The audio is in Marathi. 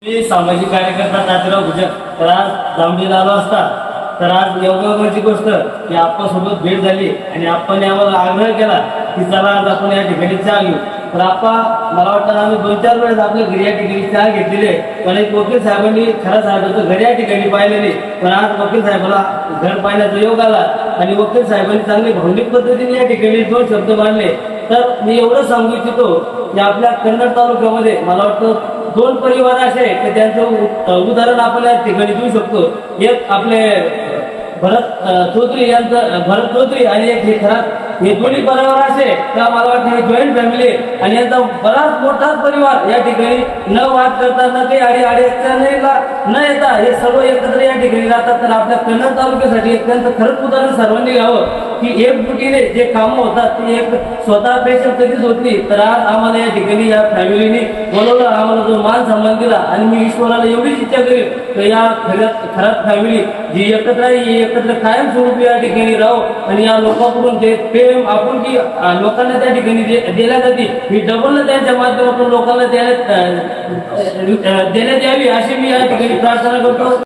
मी सामाजिक कार्यकर्ता तात्याराव भुजक तर आज जांभळीला आलो असता तर आज योगाची गोष्ट की आप्पासोबत भेट झाली आणि आप्पाने आम्हाला आग्रह केला की चला आज आपण या ठिकाणी चहा घेऊ। तर आप्पा मला वाटतं आम्ही 2-4 वेळेस आपल्या घरी या ठिकाणी चहा घेतलेले, पण एक वकील साहेबांनी खरं साहेबांचं घर या ठिकाणी पाहिलेले, पण आज वकील साहेबाला घर पाहण्याचा योग आला आणि वकील साहेबांनी चांगली भावनिक पद्धतीने या ठिकाणी 2 शब्द मांडले। तर मी एवढं सांगू इच्छितो की आपल्या कन्नड तालुक्यामध्ये मला वाटतं 2 परिवार असे की त्यांचं उदाहरण आपण या ठिकाणी देऊ शकतो। एक आपले भरत चौधरी आणि एक हे खरात, हे दोन्ही परिवार असे का मला वाटतं हे जॉईंट फॅमिली आणि यांचा बराच मोठा परिवार या ठिकाणी न वाद करता न काही अडचणीला न येता हे सर्व एकत्र या ठिकाणी राहतात। तर आपल्या कन्नड तालुक्यासाठी त्यांचं खरंच उदाहरण सर्वांनी घ्यावं की एकजुटीने जे कामं होतात ती एक स्वतः पेशंट कधीच होत नाही। तर आज आम्हाला या ठिकाणी या फॅमिलीने बोलवलं, आम्हाला जो मान सन्मान दिला आणि मी ईश्वराला एवढीच इच्छा करेन तर या खरात फॅमिली जी एकत्र आहे ही एकत्र कायमस्वरूपी या ठिकाणी राहो आणि या लोकांकडून जे प्रेम आपण की लोकांना त्या ठिकाणी दिल्या जाते ही डबल त्यांच्या माध्यमातून लोकांना देण्यात यावी अशी मी या ठिकाणी प्रार्थना करतो।